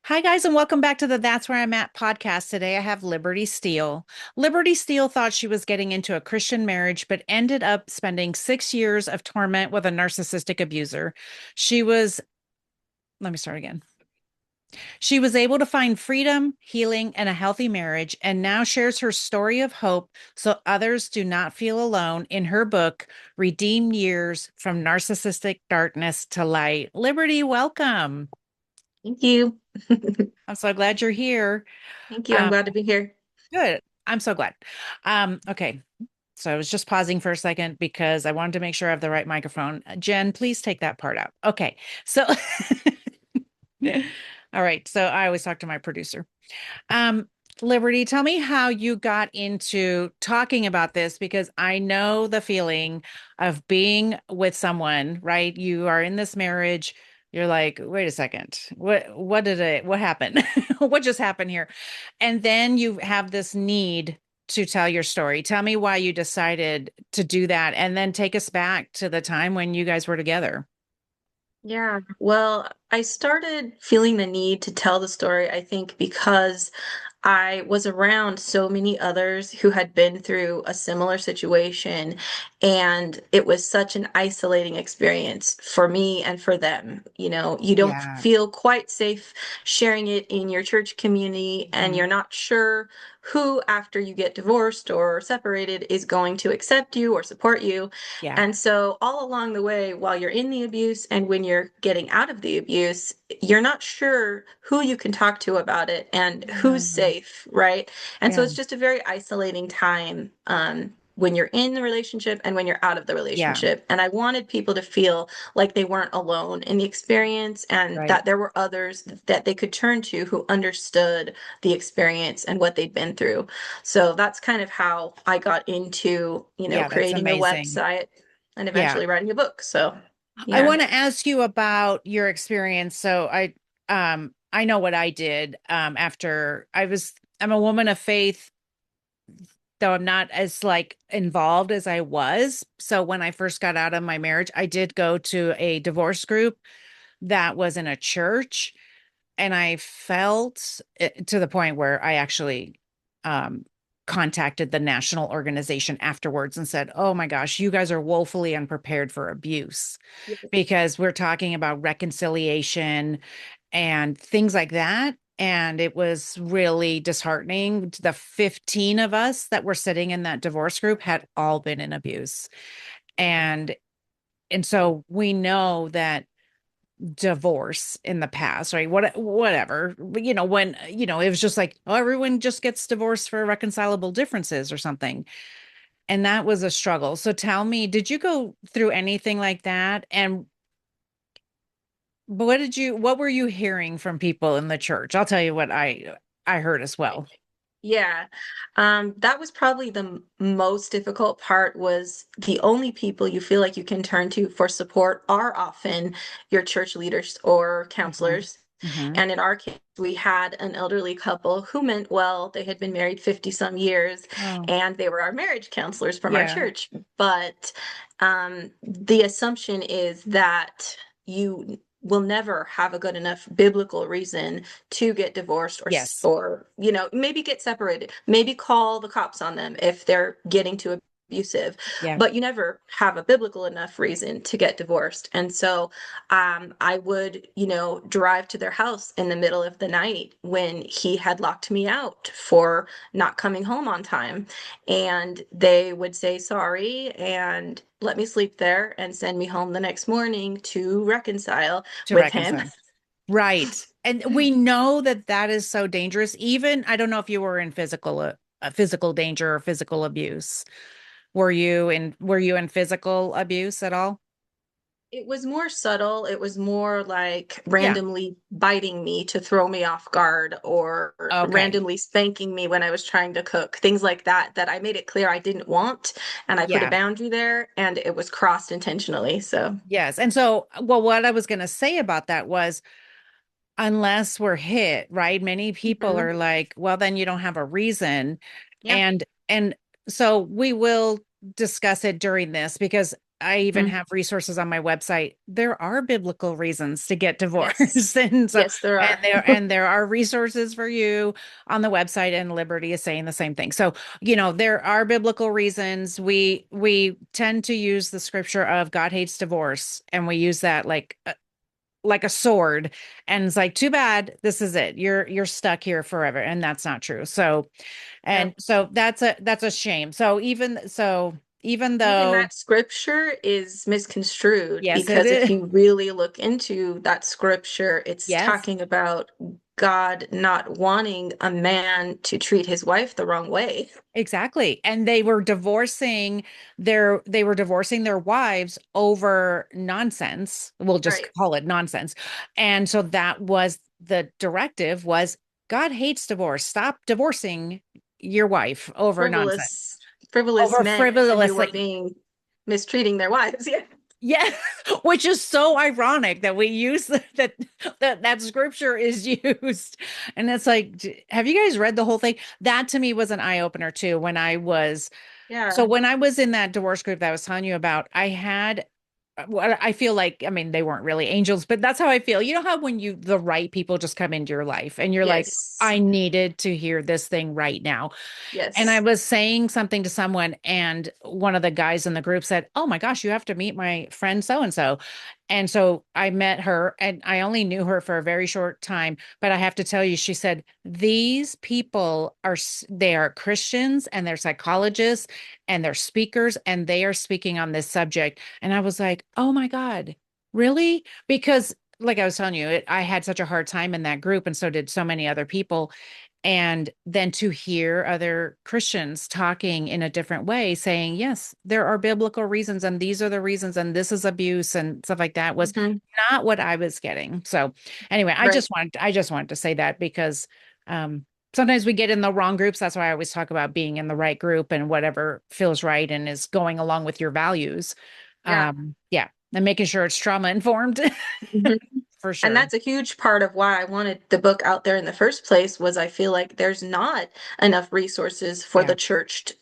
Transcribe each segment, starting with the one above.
Hi, guys, and welcome back to the That's Where I'm At podcast. Today I have Liberty Steele. Liberty Steele thought she was getting into a Christian marriage, but ended up spending 6 years of torment with a narcissistic abuser. She was, let me start again. She was able to find freedom, healing, and a healthy marriage, and now shares her story of hope so others do not feel alone in her book, Redeemed Years from Narcissistic Darkness to Light. Liberty, welcome. Thank you. I'm so glad you're here. Thank you. I'm Um, glad to be here. Good. I'm so glad. Okay. So I was just pausing for a second because I wanted to make sure I have the right microphone. Jen, please take that part out. Okay. So, all right. So I always talk to my producer. Um, Liberty, tell me how you got into talking about this because I know the feeling of being with someone, right? You are in this marriage. You're like, wait a second. What happened? What just happened here? And then you have this need to tell your story. Tell me why you decided to do that and then take us back to the time when you guys were together. Yeah. Well, I started feeling the need to tell the story, I think, because I was around so many others who had been through a similar situation, and it was such an isolating experience for me and for them. You don't Yeah. feel quite safe sharing it in your church community, and Mhm. you're not sure who, after you get divorced or separated, is going to accept you or support you. Yeah. And so, all along the way, while you're in the abuse and when you're getting out of the abuse, you're not sure who you can talk to about it and who's Yeah. safe, right? And so, Yeah. it's just a very isolating time when you're in the relationship and when you're out of the Yeah. relationship. And I wanted people to feel like they weren't alone in the experience and Right. that there were others that they could turn to who understood the experience and what they'd been through. So that's kind of how I got into, Yeah, that's creating the amazing. website and Yeah. eventually writing a book. So, I yeah. want to ask you about your experience. I know what I did after I'm a woman of faith, though I'm not as like involved as I was. So when I first got out of my marriage, I did go to a divorce group that was in a church, and I felt it, to the point where I actually um contacted the national organization afterwards and said, "Oh my gosh, you guys are woefully unprepared for abuse." Because we're talking about reconciliation and things like that. And it was really disheartening. The 15 of us that were sitting in that divorce group had all been in abuse. And so we know that divorce in the past, right? Whatever, when, it was just like, oh, everyone just gets divorced for irreconcilable differences or something. And that was a struggle. So tell me, did you go through anything like that? And but what were you hearing from people in the church? I'll tell you what I heard as well. Yeah. That was probably the most difficult part was the only people you feel like you can turn to for support are often your church leaders or Hmm. counselors. Hmm. And in our case, we had an elderly couple who meant well. They had been married 50 some years Oh, and they were our marriage counselors from our yeah. church. But the assumption is that you will never have a good enough biblical reason to get divorced Yes. or maybe get separated, maybe call the cops on them if they're getting too abusive, Yeah. but you never have a biblical enough reason to get divorced. And so I would drive to their house in the middle of the night when he had locked me out for not coming home on time, and they would say sorry and let me sleep there and send me home the next morning to reconcile To with him. reconcile. Right. And we know that that is so dangerous. Even, I don't know if you were in physical danger or physical abuse. Were you in physical abuse at all? It was more subtle. It was more like Yeah. randomly biting me to throw me off guard or Okay. randomly spanking me when I was trying to cook, things like that, that I made it clear I didn't want. And I put a Yeah. boundary there and it was crossed intentionally. So, Yes. And so, well, what I was going to say about that was, unless we're hit, right? Many people mhm. are like, well, then you don't have a reason. Yeah. And so we will discuss it during this because I even Mm. have resources on my website. There are biblical reasons to get Yes. divorced. And so, Yes, there are. and there are resources for you on the website, and Liberty is saying the same thing. So, there are biblical reasons. We tend to use the scripture of God hates divorce, and we use that like a sword, and it's like, too bad, this is it. You're stuck here forever. And that's not true. So, and Yep. so that's a shame. Even Even though, that scripture is misconstrued, yes, it because if is. you really look into that scripture, it's Yes. talking about God not wanting a man to treat his wife the wrong way. Exactly. And they were divorcing their wives over nonsense. We'll just Right. call it nonsense. And so that was the directive was, God hates divorce. Stop divorcing your wife over nonsense, Frivolous over men who were frivolously. being mistreating their wives. Yeah. Yeah, which is so ironic that we use that scripture is used. And it's like, have you guys read the whole thing? That to me was an eye opener too. Yeah. When I was in that divorce group that I was telling you about, I had what I feel like, I mean, they weren't really angels, but that's how I feel. You know how when the right people just come into your life and you're like, Yes. I needed to hear this thing right now. And I Yes. was saying something to someone, and one of the guys in the group said, "Oh my gosh, you have to meet my friend so and so." And so I met her, and I only knew her for a very short time. But I have to tell you, she said, these people they are Christians, and they're psychologists, and they're speakers, and they are speaking on this subject. And I was like, oh my God, really? Because, like I was telling you, I had such a hard time in that group, and so did so many other people. And then to hear other Christians talking in a different way, saying, yes, there are biblical reasons, and these are the reasons, and this is abuse and stuff like that, was Hmm. not what I was getting. So anyway, Right. I just wanted to say that because sometimes we get in the wrong groups. That's why I always talk about being in the right group and whatever feels right and is going along with your values. Yeah. Yeah. And making sure it's trauma informed Mhm. for And sure. that's a huge part of why I wanted the book out there in the first place, was I feel like there's not enough resources for Yeah. the church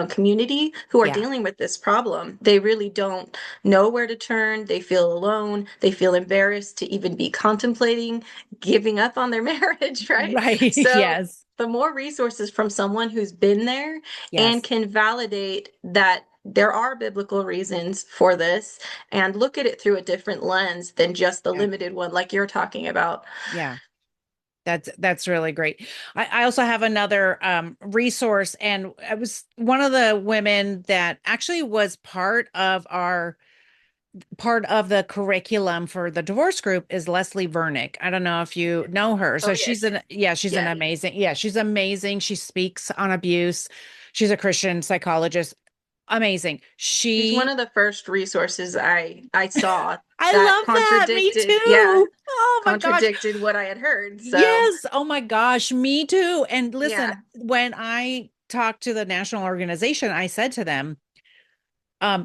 community who are Yeah. dealing with this problem. They really don't know where to turn. They feel alone. They feel embarrassed to even be contemplating giving up on their marriage, right? Right. So Yes. the more resources from someone who's been there and Yes. can validate that there are biblical reasons for this, and look at it through a different lens than just the Yeah. limited one like you're talking about. Yeah. That's really great. I also have another resource, and I was one of the women that actually was part of the curriculum for the divorce group is Leslie Vernick. I don't know if you know her. Oh So yes. she's an Yeah. amazing, yeah, she's amazing. She speaks on abuse. She's a Christian psychologist. Amazing. She's one of the first resources I saw I that love that. Me contradicted, yeah, too. Oh my gosh. contradicted what I had heard. So, Yes. Oh my gosh. Me too. And listen, yeah. when I talked to the national organization, I said to them,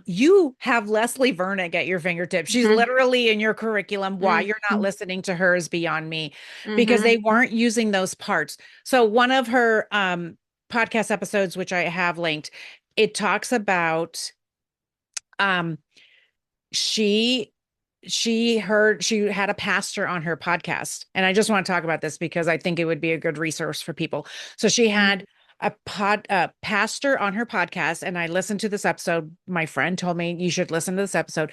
you have Leslie Vernick at your fingertips. She's Hmm. literally in your curriculum. Why you're not Hmm. listening to her is beyond me, because Hmm. they weren't using those parts. So one of her podcast episodes, which I have linked, it talks about um she she had a pastor on her podcast, and I just want to talk about this because I think it would be a good resource for people. So she had a pastor on her podcast, and I listened to this episode. My friend told me you should listen to this episode.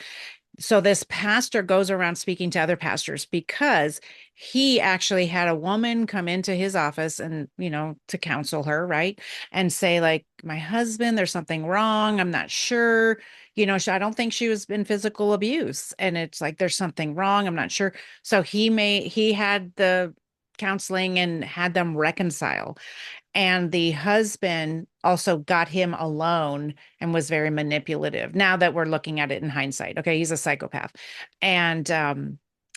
So this pastor goes around speaking to other pastors because he actually had a woman come into his office and, to counsel her, right? And say, like, my husband, there's something wrong. I'm not sure. I don't think she was in physical abuse. And it's like, there's something wrong. I'm not sure. So he had the counseling and had them reconcile. And the husband also got him alone and was very manipulative. Now that we're looking at it in hindsight, okay, he's a psychopath. And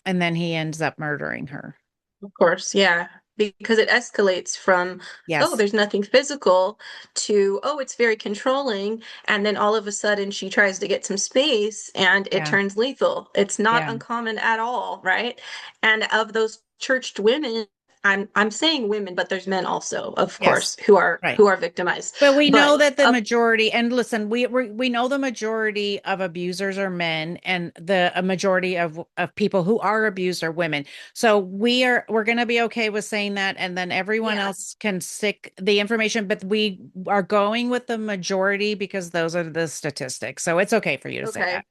then he ends up murdering her. Of course, yeah. Because it escalates from, oh, Yes. there's nothing physical, to, oh, it's very controlling. And then all of a sudden she tries to get some space and it Yeah. turns lethal. It's not Yeah. uncommon at all, right? And of those churched women I'm saying women, but there's men also, of Yes. course, who are Right. who are victimized. But we But know that the majority, and listen, we know the majority of abusers are men, and the a majority of people who are abused are women. So we're going to be okay with saying that, and then everyone yeah, else can stick the information. But we are going with the majority because those are the statistics. So it's okay for you to say okay. that.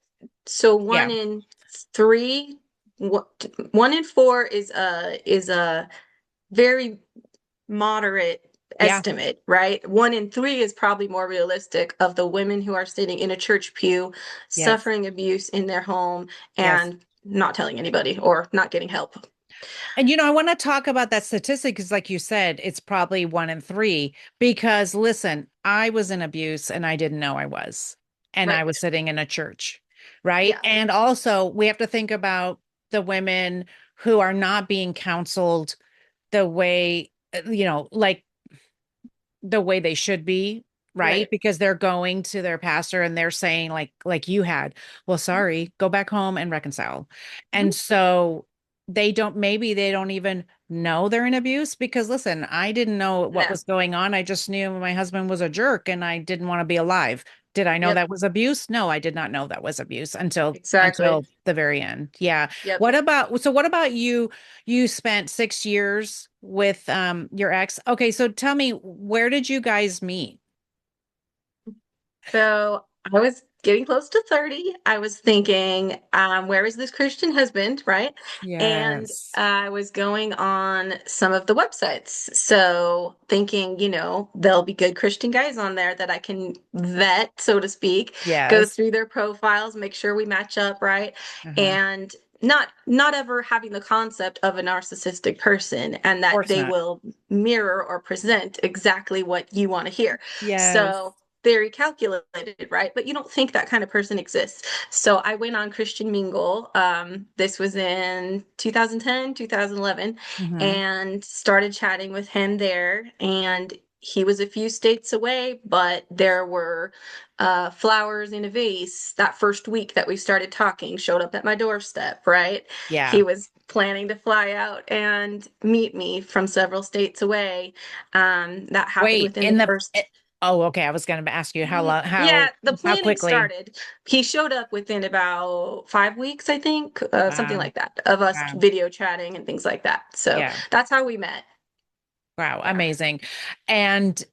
So Yeah. 1 in 3, 1 in 4 is a very moderate Yeah. estimate, right? 1 in 3 is probably more realistic of the women who are sitting in a church pew, Yes. suffering abuse in their home Yes. and not telling anybody or not getting help. And I want to talk about that statistic because, like you said, it's probably 1 in 3. Because listen, I was in abuse and I didn't know I was, and I was Right. sitting in a church, right? Yeah. And also, we have to think about the women who are not being counseled the way, like the way they should be, right? Right. Because they're going to their pastor and they're saying like you had, well, sorry, go back home and reconcile. Mhm. And so maybe they don't even know they're in abuse because listen, I didn't know what No. was going on. I just knew my husband was a jerk and I didn't want to be alive. Did I know Yep. that was abuse? No, I did not know that was abuse Exactly. until the very end. Yeah. Yep. What about you? You spent 6 years with your ex. Okay, so tell me, where did you guys meet? So I was getting close to 30. I was thinking, where is this Christian husband, right? And Yes. I was going on some of the websites. So thinking, there'll be good Christian guys on there that I can vet, so to speak, go Yes. through their profiles, make sure we match up, right? Uh-huh. Of And not ever having the concept of a narcissistic person and that course they not. will mirror or present exactly what you want to hear. Yes. So very calculated, right? But you don't think that kind of person exists. So I went on Christian Mingle. This was in 2010, 2011, Mm-hmm. and started chatting with him there. And he was a few states away, but there were flowers in a vase that first week that we started talking, showed up at my doorstep, right? Yeah. He was planning to fly out and meet me from several states away. That happened Wait, within the first. oh, okay. I was going to ask you how long, Yeah, the how planning quickly. started. He showed up within about 5 weeks, I think, something Wow. like that, of us Wow. video chatting and things like that. So Yeah. that's how we met. Wow. Yeah. Amazing. And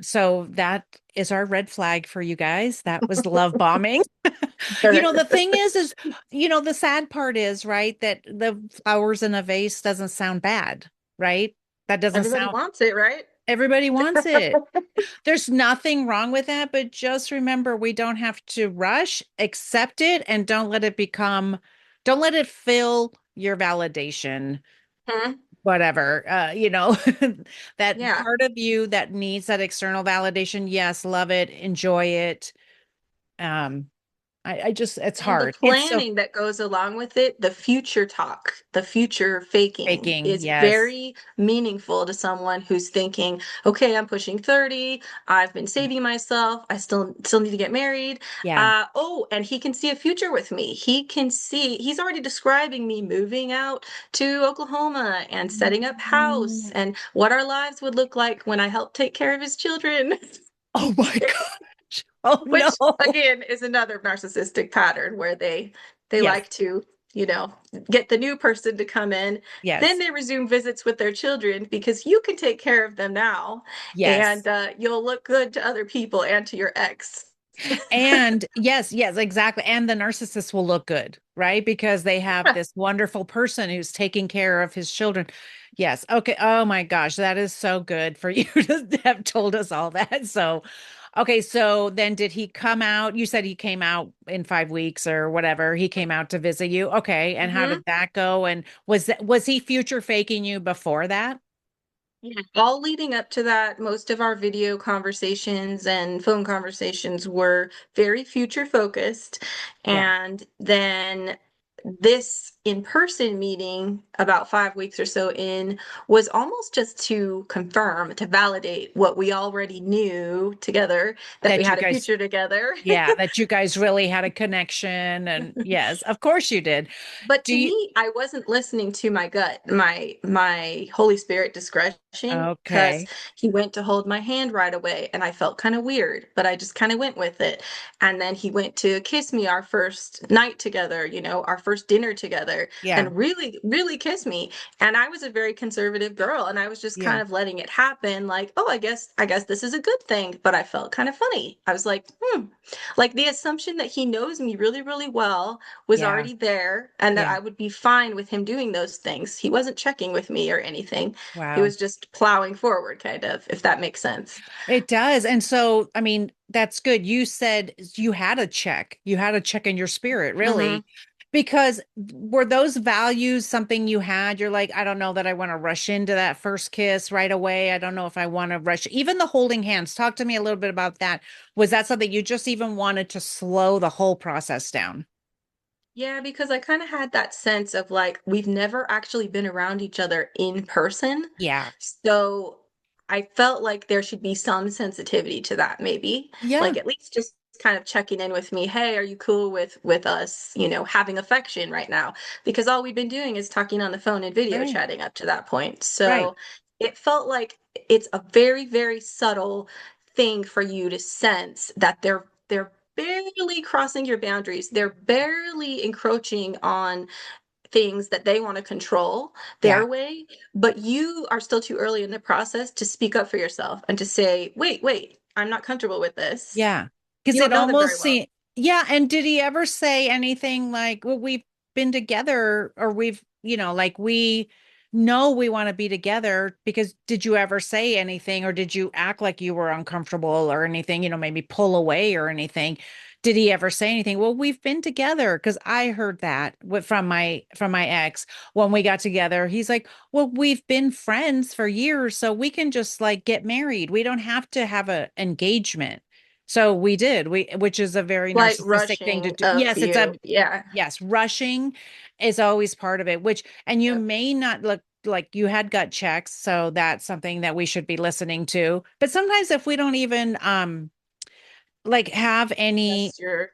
so that is our red flag for you guys. That was love bombing. The thing is, the sad part is, right, that the flowers in a vase doesn't sound bad, right? That doesn't Everybody sound, wants it, right? everybody wants it. There's nothing wrong with that, but just remember we don't have to rush, accept it, and don't let it fill your validation, Hmm. whatever. That Yeah. part of you that needs that external validation, yes, love it, enjoy it. Um, I just, it's And the hard. It's so planning that goes along with it, the future talk, the future faking faking. is Yes. very meaningful to someone who's thinking, okay, I'm pushing 30, I've been saving myself, I still need to get married. Yeah. Oh, and he can see a future with me. He's already describing me moving out to Oklahoma and setting up house Mm. and what our lives would look like when I help take care of his children. Oh my gosh. Oh Which no. again is another narcissistic pattern where they Yes. like to, you know, get the new person to come in, then Yes. they resume visits with their children because you can take care of them now, and Yes. you'll look good to other people and to your ex. And yes, yes, exactly. And the narcissist will look good, right? Because they have this wonderful person who's taking care of his children. Yes. Okay. Oh my gosh, that is so good for you to have told us all that. So, okay. So then did he come out? You said he came out in 5 weeks or whatever. He came out to visit you. Okay. And how Mhm. did that go? And was he future faking you before that? Yeah. All leading up to that, most of our video conversations and phone conversations were very future focused. Yeah. And then this in-person meeting about 5 weeks or so in was almost just to confirm, to validate what we already knew together, that we That you had a guys, future together. yeah, that you guys really had a connection. And yes, of course you did. But Do to you? me, I wasn't listening to my gut, my Holy Spirit discretion, because Okay. he went to hold my hand right away, and I felt kind of weird, but I just kind of went with it. And then he went to kiss me our first night together, our first dinner together, Yeah. and really, really kiss me. And I was a very conservative girl, and I was just Yeah. kind of letting it happen, like, oh, I guess this is a good thing. But I felt kind of funny. I was like, like the assumption that he knows me really, really well was Yeah. already there, and that Yeah. I would be fine with him doing those things. He wasn't checking with me or anything. He Wow. was just plowing forward, kind of, if that makes sense. It does. And so, I mean, that's good. You said you had a check. You had a check in your spirit, Hmm. really. Because were those values something you had? You're like, I don't know that I want to rush into that first kiss right away. I don't know if I want to rush. Even the holding hands. Talk to me a little bit about that. Was that something you just even wanted to slow the whole process down? Yeah, because I kind of had that sense of like we've never actually been around each other in person. Yeah. So I felt like there should be some sensitivity to that, maybe. Yeah. Like at least just kind of checking in with me. Hey, are you cool with us, having affection right now? Because all we've been doing is talking on the phone and video Right. chatting up to that point. Right. So it felt like it's a very, very subtle thing for you to sense that they're barely crossing your boundaries. They're barely encroaching on things that they want to control Yeah. their way, but you are still too early in the process to speak up for yourself and to say, wait, I'm not comfortable with this. Yeah. Because You don't it know them very almost well. seemed, yeah. And did he ever say anything like, well, we've been together or like we know we want to be together? Because did you ever say anything or did you act like you were uncomfortable or anything, maybe pull away or anything? Did he ever say anything? Well, we've been together because I heard that from my ex when we got together. He's like, well, we've been friends for years, so we can just like get married. We don't have to have a engagement. So we did, which is a very Like narcissistic thing to rushing do. of Yes, you. Yeah. yes, rushing is always part of it, and you Yep. may not look like you had gut checks. So that's something that we should be listening to. But sometimes if we don't even, like have any, Trust your,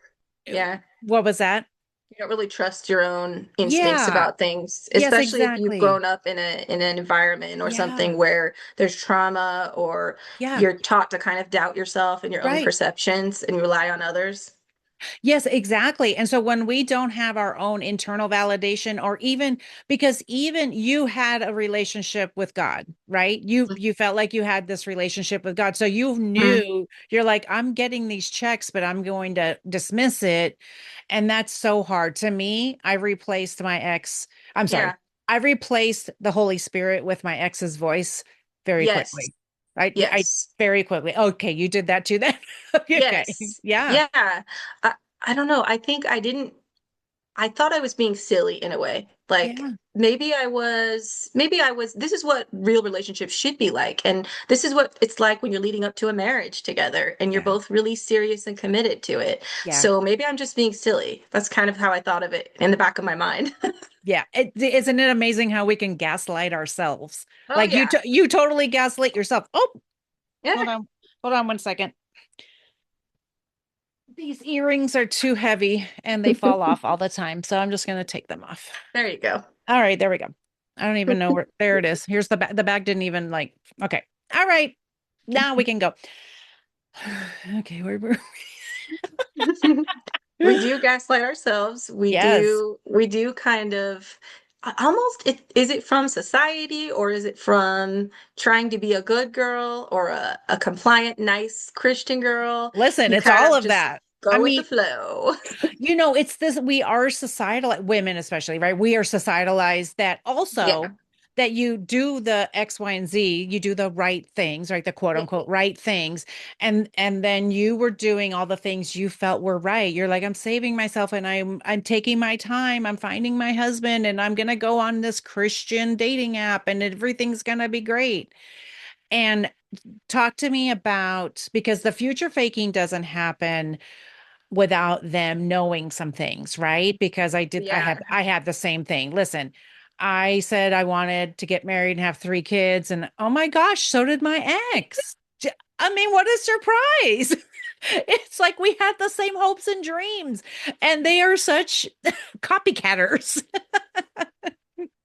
yeah. what was that? You don't really trust your own instincts Yeah. about things, Yes, especially if you've exactly. grown up in an environment or Yeah. something where there's trauma or Yeah. you're taught to kind of doubt yourself and your own Right. perceptions and rely on others. Yes, exactly. And so when we don't have our own internal validation or even because even you had a relationship with God, right? You felt like you had this relationship with God. So you Mhm. knew you're like I'm getting these checks but I'm going to dismiss it. And that's so hard. To me, I replaced my ex. I'm sorry. Yeah. I replaced the Holy Spirit with my ex's voice very Yes. quickly. I Yes. very quickly. Okay, you did that too then. Okay. Yes. Yeah. Yeah. I don't know. I thought I was being silly in a way. Like Yeah. maybe I was, this is what real relationships should be like. And this is what it's like when you're leading up to a marriage together and you're Yeah. both really serious and committed to it. Yeah. So maybe I'm just being silly. That's kind of how I thought of it in the back of my mind. Yeah. Isn't it amazing how we can gaslight ourselves? Oh Like yeah. you totally gaslight yourself. Oh, Yeah. hold on. Hold on 1 second. These earrings are too heavy and they fall off all the time. So I'm just going to take them off. There you go. All right, there we go. I don't even know where there it is. Here's the bag. The bag didn't even like okay. All right. Now we can go. Okay, where We do gaslight ourselves. We Yes. do we do kind of almost is it from society or is it from trying to be a good girl or a compliant, nice Christian girl? Listen, You it's kind all of of just that. I go with the mean, flow. it's this, we are societal, women especially, right? We are societalized that Yeah. also that you do the X, Y, and Z, you do the right things, right? The quote Yeah. unquote right things. And then you were doing all the things you felt were right. You're like, I'm saving myself and I'm taking my time. I'm finding my husband and I'm gonna go on this Christian dating app and everything's gonna be great. And talk to me about because the future faking doesn't happen without them knowing some things, right? Because Yeah. I had the same thing. Listen, I said I wanted to get married and have 3 kids, and oh my gosh, so did my ex. I mean, what a surprise. It's like we had the same hopes and dreams, and they are such copycatters.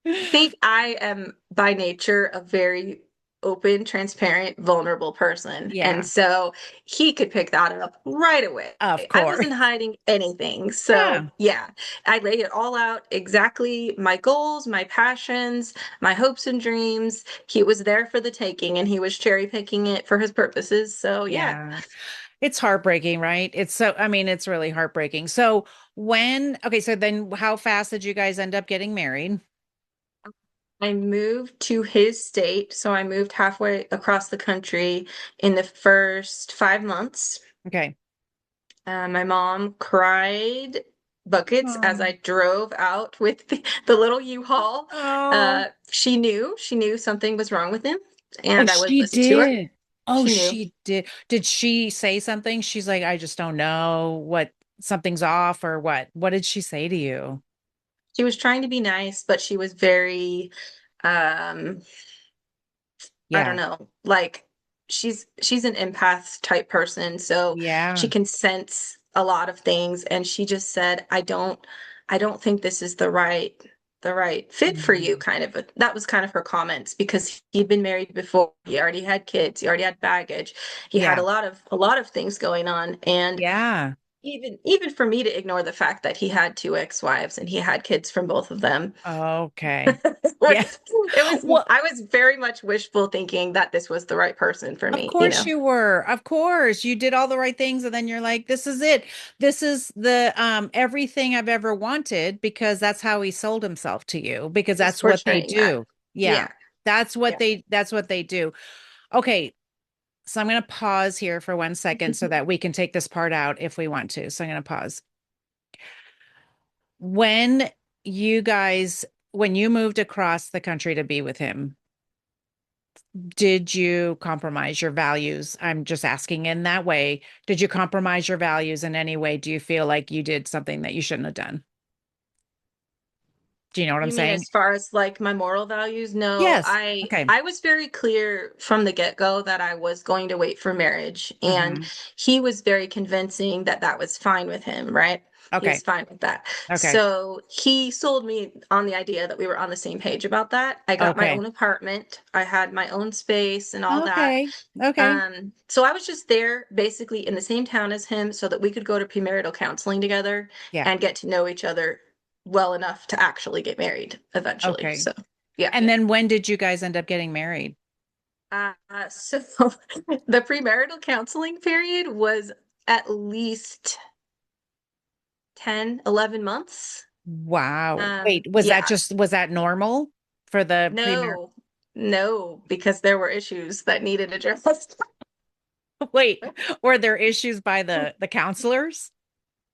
I think I am by nature a very open, transparent, vulnerable person. And Yeah, so he could pick that up right away. of I course. wasn't hiding anything. So, Yeah. yeah, I laid it all out exactly my goals, my passions, my hopes and dreams. He was there for the taking and he was cherry picking it for his purposes. So, yeah. Yeah. It's heartbreaking, right? I mean, it's really heartbreaking. So okay, so then how fast did you guys end up getting married? I moved to his state. So I moved halfway across the country in the first 5 months. Okay. My mom cried buckets as Oh, I drove out with the little U-Haul. oh, She knew something was wrong with him, oh, and I would she listen to her. did. Oh, She knew. she did. Did she say something? She's like, I just don't know what something's off or what. What did she say to you? She was trying to be nice, but she was very, um, I don't Yeah. know, like she's an empath type person, so she Yeah. can sense a lot of things, and she just said, I don't think this is the right fit for you, Mhm. kind of that was kind of her comments because he'd been married before, he already had kids, he already had baggage, he had Yeah. a lot of things going on, and Yeah. even for me to ignore the fact that he had two ex-wives and he had kids from both of them. Okay. it Yeah. was it was Well, I was very much wishful thinking that this was the right person for of me, you course know. you were. Of course. You did all the right things and then you're like, this is it. This is the everything I've ever wanted because that's how he sold himself to you because He's that's what they portraying that. do. Yeah. Yeah. Yeah. That's what they do. Okay, so I'm going to pause here for 1 second so that we can take this part out if we want to. So I'm going to pause. When you guys when you moved across the country to be with him, did you compromise your values? I'm just asking in that way. Did you compromise your values in any way? Do you feel like you did something that you shouldn't have done? Do you know what I'm You mean saying? as far as like my moral values? No, Yes. Okay. I was very clear from the get-go that I was going to wait for marriage, and Hmm. he was very convincing that that was fine with him, right? He was Okay. fine with that. Okay. So he sold me on the idea that we were on the same page about that. I got my Okay. own apartment. I had my own space and all that. Okay. Okay. So I was just there basically in the same town as him so that we could go to premarital counseling together Yeah. and get to know each other well enough to actually get married eventually. Okay. So, yeah. And then when did you guys end up getting married? So the premarital counseling period was at least 10, 11 months. Wow. Wait, Yeah, was that normal for the premier? no, no, because there were issues that needed addressed. Wait, were there issues by the counselors?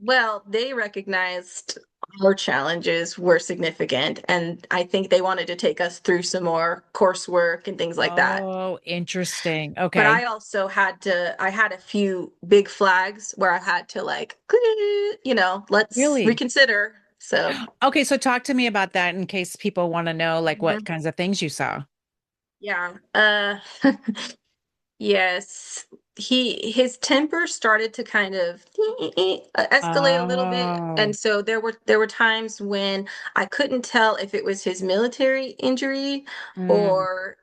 Well, they recognized our challenges were significant, and I think they wanted to take us through some more coursework and things like that. Oh, interesting. But Okay. I also I had a few big flags where I had to like, let's Really? reconsider. So, Okay, so talk to me about that in case people want to know like what mhm, kinds of things you saw. yeah. Yes. His temper started to kind of escalate a little bit. Oh, And so there were times when I couldn't tell if it was his military injury mm, or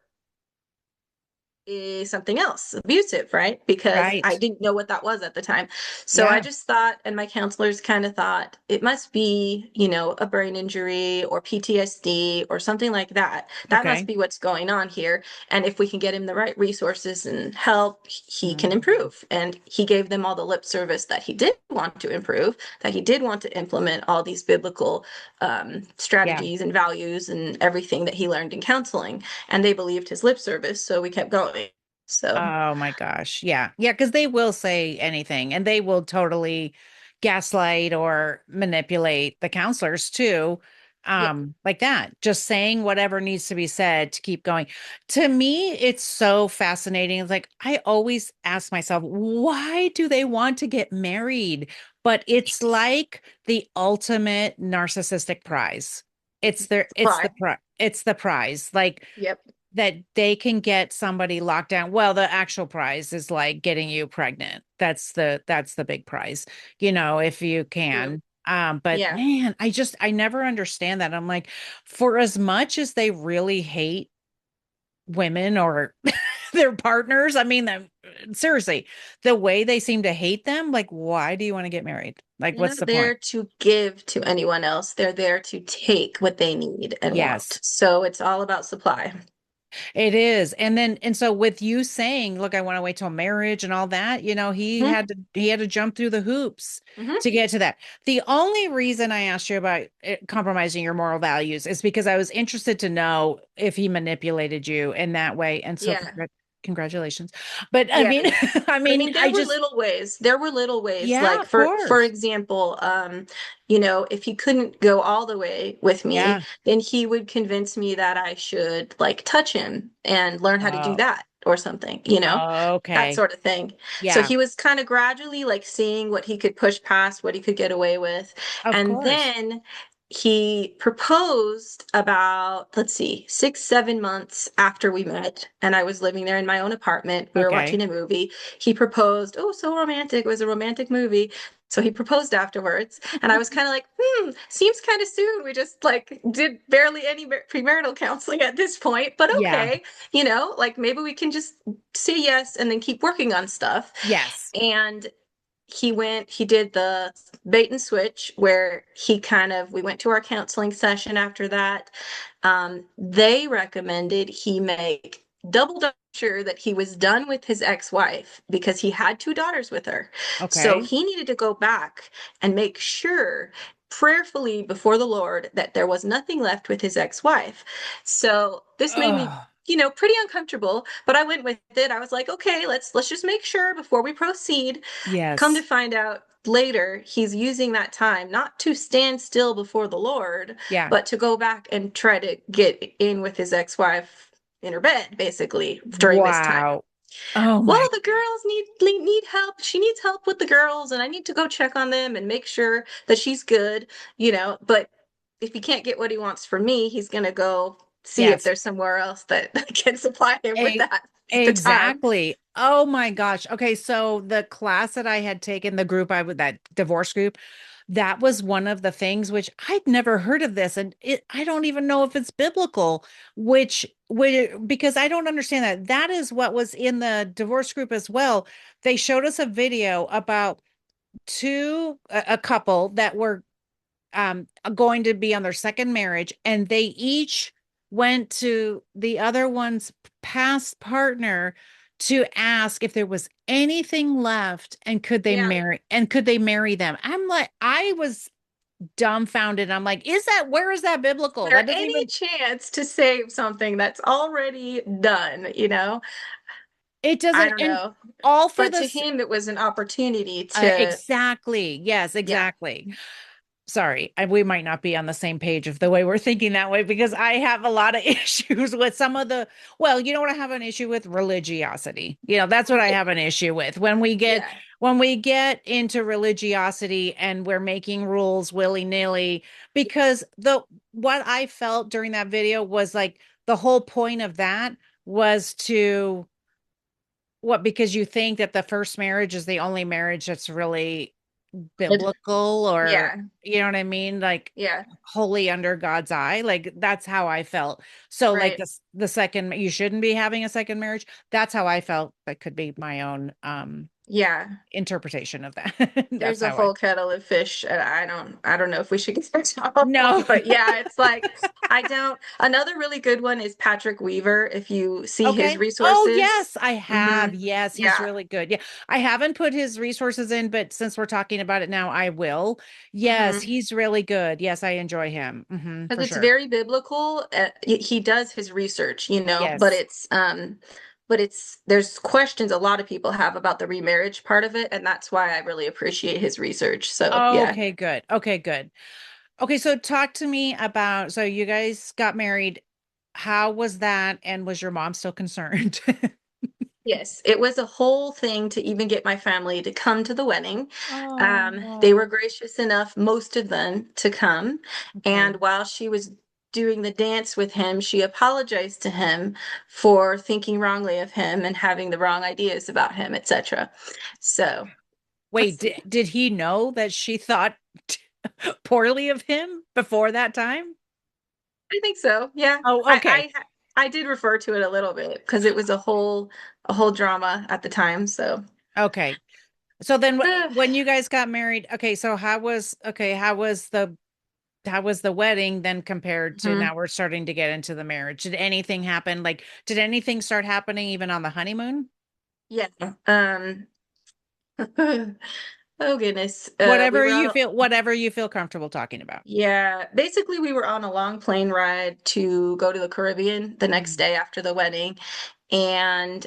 is something else abusive, right? Because I right. didn't know what that was at the time. So I Yeah. just thought, and my counselors kind of thought it must be, a brain injury or PTSD or something like that. That must Okay. be what's going on here. And if we can get him the right resources and help, he can Mm, improve. And he gave them all the lip service that he did want to improve, that he did want to implement all these biblical yeah. strategies and values and everything that he learned in counseling, and they believed his lip service, so we kept going. So, Oh my gosh. Yeah. Yeah, because they will say anything and they will totally gaslight or manipulate the counselors too. yeah. Like that, just saying whatever needs to be said to keep going. To me, it's so fascinating. It's like I always ask myself, why do they want to get married? but it's like the ultimate narcissistic prize. Why? It's the prize. Like Yep. that they can get somebody locked down. Well, the actual prize is like getting you pregnant. That's the big prize, if you True. can. But Yeah. man, I never understand that. I'm like, for as much as they really hate women or their partners, I mean, seriously, the way they seem to hate them, like, why do you want to get married? Like, They're what's not the point? there to give to anyone else. They're there to take what they need and want. Yes. So it's all about supply. It is. And so with you saying, look, I want to wait till marriage and all that, Hmm. he had to jump through the hoops Hmm. to get to that. The only reason I asked you about compromising your moral values is because I was interested to know if he manipulated you in that way. And so Yeah. congratulations. But I Yeah. mean, I I mean, mean, there were little ways. There were little ways. yeah, Like of for course. example, if he couldn't go all the way with me, Yeah. then he would convince me that I should like touch him and learn how to do Oh, that or something, that okay. sort of thing. So Yeah, he was kind of gradually like seeing what he could push past, what he could get away with. of And course. then he proposed about, let's see, 6, 7 months after we met, and I was living there in my own apartment. We were Okay. watching a movie. He proposed. Oh, so romantic. It was a romantic movie. So he proposed afterwards. And I was kind of like, seems kind of soon. We just like did barely any premarital counseling at this point, but Yeah. okay. Like maybe we can just say yes and then keep working on stuff. Yes. And he did the bait and switch where we went to our counseling session after that. They recommended he make double sure that he was done with his ex-wife because he had 2 daughters with her. So Okay. he needed to go back and make sure prayerfully before the Lord that there was nothing left with his ex-wife. So this made me, Oh, pretty uncomfortable, but I went with it. I was like, okay, let's just make sure before we proceed. Come to yes. find out later, he's using that time not to stand still before the Lord, Yeah. but to go back and try to get in with his ex-wife in her bed, basically, during this time. Wow. Oh Well, my, the girls need help. She needs help with the girls, and I need to go check on them and make sure that she's good, But if he can't get what he wants from me, he's gonna go see if yes. there's somewhere else that can supply him with A that the time. exactly. Oh my gosh. Okay, so the class that I had taken, the group I would that divorce group, that was one of the things which I'd never heard of this, and I don't even know if it's biblical, because I don't understand that. That is what was in the divorce group as well. They showed us a video about a couple that were going to be on their second marriage, and they each went to the other one's past partner to ask if there was anything left and Yeah. could they marry them. I'm like, I was dumbfounded. I'm like, where is that biblical? There That doesn't any even, chance to save something that's already done? it I doesn't, don't and know. all for But to this. him, it was an opportunity to, Exactly. Yes, yeah. exactly. Sorry, we might not be on the same page of the way we're thinking that way, because I have a lot of issues with some of well, you know what I have an issue with? Religiosity. That's what I Yeah. have an issue with. When we get into religiosity and we're making rules willy-nilly, because what I felt during that video was like the whole point of that was to because you think that the first marriage is the only marriage that's really biblical, or Yeah. you know what I mean, like Yeah. holy under God's eye. Like that's how I felt. So like Right. the second, you shouldn't be having a second marriage. That's how I felt. That could be my own Yeah. interpretation of that. That's There's a how I whole kettle of fish. I don't know if we should get into all of no. them, but yeah, it's like I don't. Another really good one is Patrick Weaver. If you see his Okay. Oh, resources, yes, I hmm have. Yes, he's yeah, really good. Yeah. I haven't put his resources in, but since we're talking about it now, I will. Yes, hmm he's really good. Yes, I enjoy him. because For it's sure. very biblical. He does his research, but Yes. it's there's questions a lot of people have about the remarriage part of it, and that's why I really appreciate his research. So yeah. Okay, good. Okay, good. Okay, so talk to me about, so you guys got married. How was that? And was your mom still concerned? Yes, it was a whole thing to even get my family to come to the wedding. They were Oh, gracious enough, most of them, to come. okay. And while she was doing the dance with him, she apologized to him for thinking wrongly of him and having the wrong ideas about him, etc. So, Wait, did he know that she thought poorly of him before that time? I think so. Yeah. Oh, okay. I did refer to it a little bit because it was a whole drama at the time. So, Okay. So then when you guys got married, okay, so how was the wedding then compared to mhm. now we're starting to get into the marriage? Did anything happen? Like, did anything start happening even on the honeymoon? Yeah. Oh goodness. We were on a, Whatever you feel comfortable talking about. yeah, basically we were on a long plane ride to go to the Caribbean the next Mhm. day after the wedding. And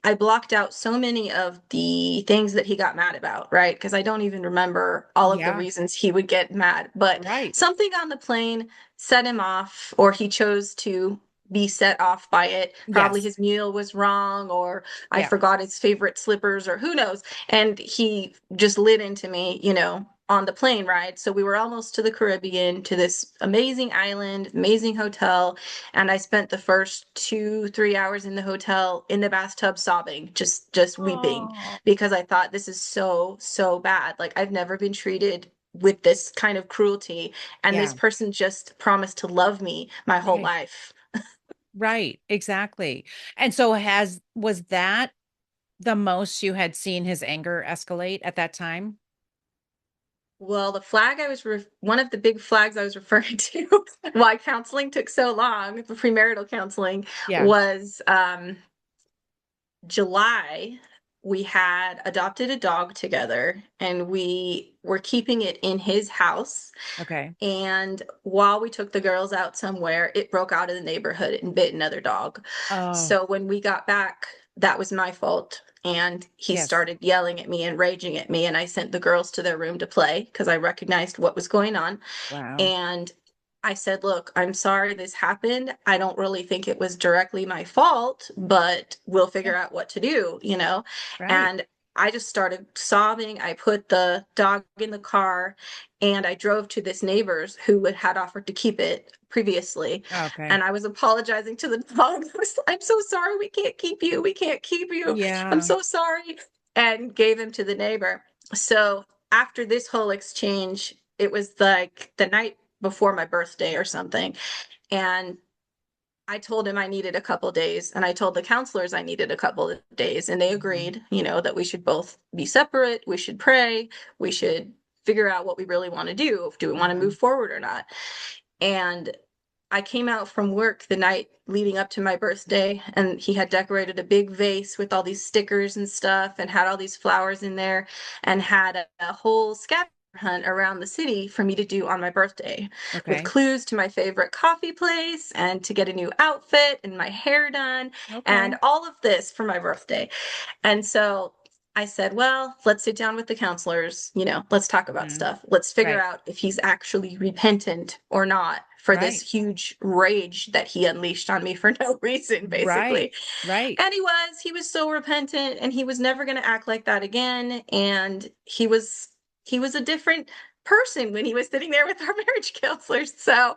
I blocked out so many of the things that he got mad about, right? Because I don't even remember all of the Yeah, reasons he would get mad. But right. something on the plane set him off, or he chose to be set off by it. Probably Yes. his meal was wrong, or I Yeah. forgot his favorite slippers, or who knows. And he just lit into me, on the plane ride. So we were almost to the Caribbean, to this amazing island, amazing hotel. And I spent the first 2, 3 hours in the hotel in the bathtub sobbing, just weeping, Oh, because I thought this is so, so bad. Like I've never been treated with this kind of cruelty. And this yeah. person just promised to love me my whole Right. life. Right. Exactly. And so was that the most you had seen his anger escalate at that time? Well, one of the big flags I was referring to why counseling took so long, the premarital counseling, Yeah. was July. We had adopted a dog together and we were keeping it in his house. Okay. And while we took the girls out somewhere, it broke out in the neighborhood and bit another dog. Oh, So when we got back, that was my fault. And he yes. started yelling at me and raging at me. And I sent the girls to their room to play because I recognized what was going on. Wow. And I said, look, I'm sorry this happened. I don't really think it was directly my fault, but we'll Yeah. figure out what to do. Right. And I just started sobbing. I put the dog in the car and I drove to this neighbor's who had offered to keep it previously. Okay. And I was apologizing to the dog. I'm so sorry. We can't keep you. We can't keep you. I'm Yeah. so sorry. And gave him to the neighbor. So after this whole exchange, it was like the night before my birthday or something. And I told him I needed a couple days, and I told the counselors I needed a couple of days, and they Mhm. agreed, that we should both be separate, we should pray, we should figure out what we really want to do. Do we want to move Mhm. forward or not? And I came out from work the night leading up to my birthday, and he had decorated a big vase with all these stickers and stuff, and had all these flowers in there, and had a whole scavenger hunt around the city for me to do on my birthday, with Okay. clues to my favorite coffee place, and to get a new outfit and my hair done, Okay. and all of this for my birthday. And so I said, well, let's sit down with the counselors, let's talk about Mhm. stuff. Let's figure Right. out if he's actually repentant or not for this Right. huge rage that he unleashed on me for no reason, Right. basically. Right. And he was so repentant and he was never going to act like that again. And he was a different person when he was sitting there with our marriage counselors. So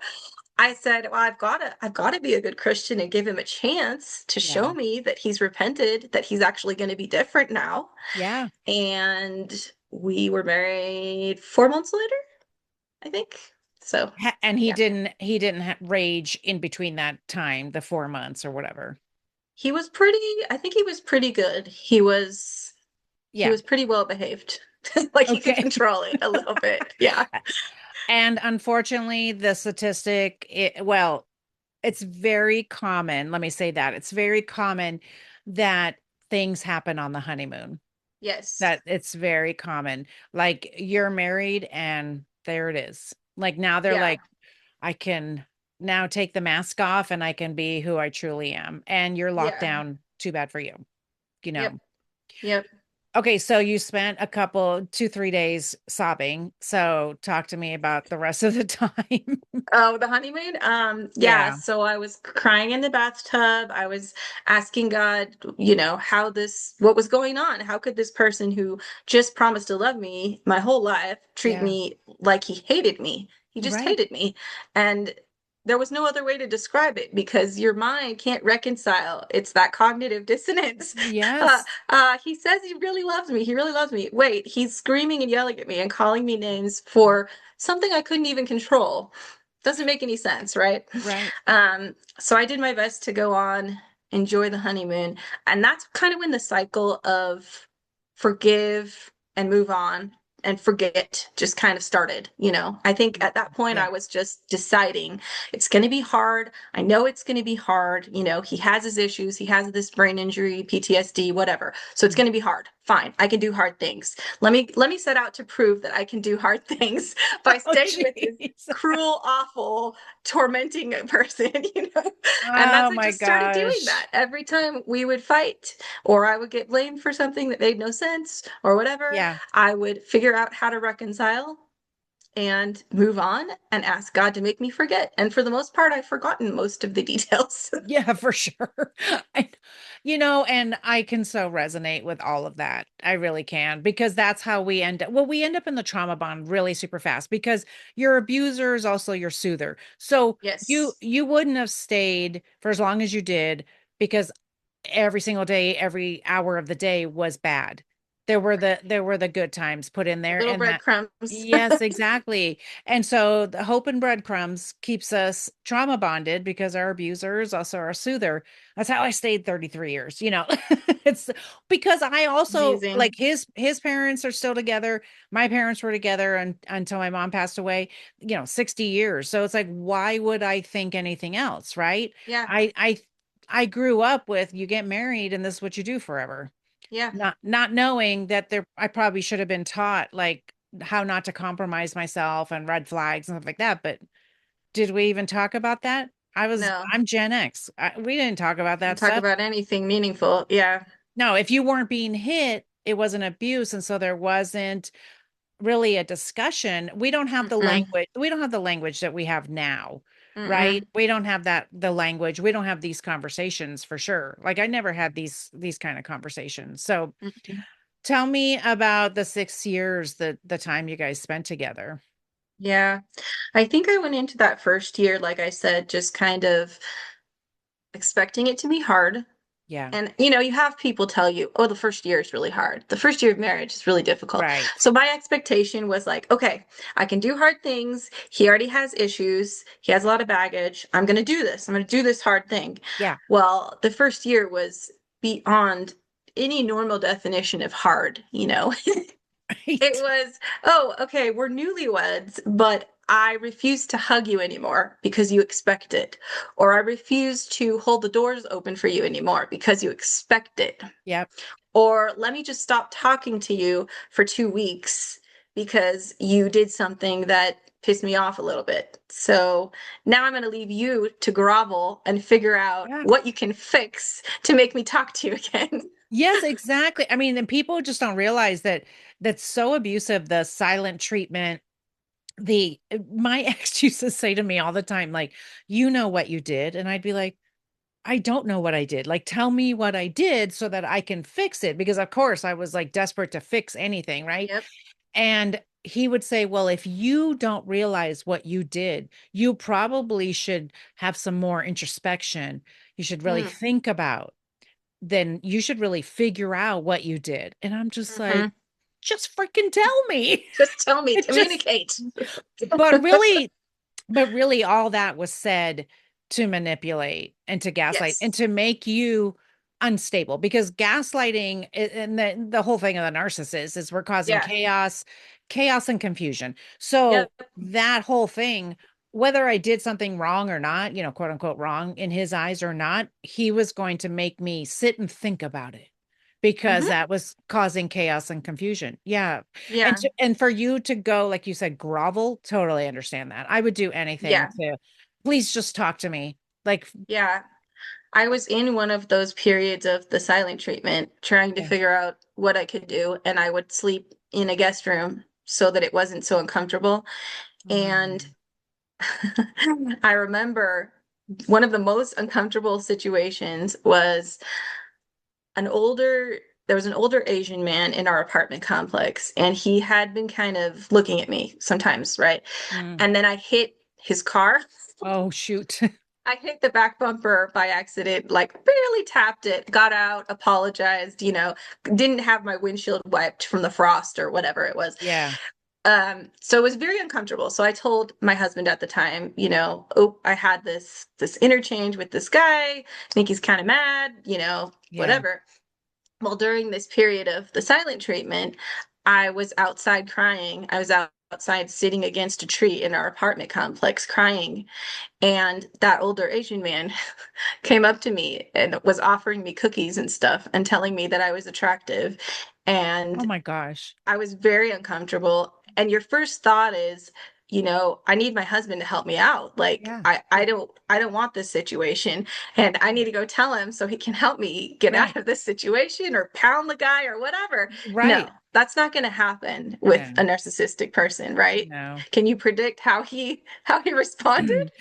I said, well, I've got to be a good Christian and give him a chance to Yeah. show me that he's repented, that he's actually going to be different now. Yeah. And we were married 4 months later, I think. So, And yeah. he didn't rage in between that time, the 4 months or whatever. I think he was pretty good. He Yeah. was pretty well behaved. Like he could Okay. control it a little bit. Yeah. And unfortunately, the well, it's very common. Let me say that it's very common that things happen on the honeymoon. Yes. That it's very common. Like you're married and there it is. Like now they're Yeah. like, I can now take the mask off and I can be who I truly am. And you're locked Yeah. down. Too bad for you, you Yep. know. Yep. Okay, so you spent a couple, 2, 3 days sobbing. So talk to me about the rest of the time. Oh, the honeymoon? Yeah, Yeah, so I was crying in the bathtub. I was asking God, what was going on? How could this person who just promised to love me my whole life treat yeah, me like he hated me? He just right. hated me. And there was no other way to describe it because your mind can't reconcile. It's that cognitive dissonance. Uh, Yes, he says he really loves me. He really loves me. Wait, he's screaming and yelling at me and calling me names for something I couldn't even control. Doesn't make any sense, right? right. So I did my best to go on, enjoy the honeymoon. And that's kind of when the cycle of forgive and move on and forget just kind of started. I think at that point Yeah. I was just deciding it's going to be hard. I know it's going to be hard. He has his issues. He has this brain injury, PTSD, whatever. So it's going to be hard. Fine. I can do hard things. Let me set out to prove that I can do hard things by Oh, staying with this jeez. cruel, awful, tormenting person, And that's Oh I my just started doing gosh. that every time we would fight, or I would get blamed for something that made no sense, or whatever. Yeah. I would figure out how to reconcile and move on and ask God to make me forget. And for the most part, I've forgotten most of the details. Yeah, for sure. I, and I can so resonate with all of that. I really can, because that's how we end up. Well, we end up in the trauma bond really super fast because your abuser is also your soother. So you Yes. you wouldn't have stayed for as long as you did because every single day, every hour of the day was bad. There were the good times put in there, Little and that breadcrumbs. yes, exactly. And so the hope and breadcrumbs keeps us trauma bonded because our abuser is also our soother. That's how I stayed 33 years, It's because I also like Amazing. his parents are still together. My parents were together until my mom passed away, 60 years. So it's like, why would I think anything else, right? Yeah. I grew up with you get married and this is what you do forever. Yeah. Not knowing that I probably should have been taught like how not to compromise myself and red flags and stuff like that. But did we even talk about that? No. I'm Gen X. We didn't talk about Didn't that talk stuff. about anything meaningful. Yeah. No, if you weren't being hit, it wasn't abuse. And so there wasn't really a discussion. We don't have the Mm-mm. language. We don't have the language that we have now, right? Mm-mm. We don't have the language. We don't have these conversations for sure. Like I never had these kind of conversations. So Mm-mm. tell me about the 6 years, the time you guys spent together. Yeah. I think I went into that first year, like I said, just kind of expecting it to be hard. Yeah. And you have people tell you, oh, the first year is really hard. The first year of marriage is really difficult. Right. So my expectation was like, okay, I can do hard things. He already has issues. He has a lot of baggage. I'm going to do this. I'm going to do this hard thing. Yeah. Well, the first year was beyond any normal definition of hard. It Right. was, oh, okay, we're newlyweds, but I refuse to hug you anymore because you expect it. Or I refuse to hold the doors open for you anymore because you expect it. Yep. Or let me just stop talking to you for 2 weeks because you did something that pissed me off a little bit. So now I'm going to leave you to grovel and figure out Yeah. what you can fix to make me talk to you again. Yes, exactly. I mean, and people just don't realize that that's so abusive, the silent treatment. The My ex used to say to me all the time, like, you know what you did. And I'd be like, I don't know what I did. Like, tell me what I did so that I can fix it. Because of course I was like desperate to fix anything, right? Yep. And he would say, well, if you don't realize what you did, you probably should have some more introspection. You should really Mm. think about, then you should really figure out what you did. And I'm just like, Hmm. just freaking tell me. Just tell me, It just, communicate. but really, all that was said to manipulate and to gaslight and Yes. to make you unstable, because gaslighting and the whole thing of the narcissist is we're causing Yeah. chaos and confusion. So Yep. that whole thing, whether I did something wrong or not, quote unquote wrong in his eyes or not, he was going to make me sit and think about it because Hmm. that was causing chaos and confusion. Yeah. And Yeah. and for you to go, like you said, grovel, totally understand that. I would do anything Yeah. to please just talk to me. Like, Yeah. I was in one of those periods of the silent treatment, trying to yeah, figure out what I could do, and I would sleep in a guest room so that it wasn't so uncomfortable. And Mm. I remember one of the most uncomfortable situations was an older there was an older Asian man in our apartment complex, and he had been kind of looking at me sometimes, right? Mm. And then I hit his car. Oh, shoot. I hit the back bumper by accident, like barely tapped it, got out, apologized, didn't have my windshield wiped from the frost or whatever it was. Yeah. So it was very uncomfortable. So I told my husband at the time, oh, I had this interchange with this guy. I think he's kind of mad, Yeah. whatever. Well, during this period of the silent treatment, I was outside crying. I was outside sitting against a tree in our apartment complex crying. And that older Asian man came up to me and was offering me cookies and stuff and telling me that I was attractive. Oh And my gosh. I was very uncomfortable. And your first thought is, I need my husband to help me out. Like Yeah. I don't want this situation, and I need to go tell him so he can help me get out Right. of this situation or pound the guy or whatever. No, Right. that's not going to happen with a No. narcissistic person, right? No. Can you predict how he responded?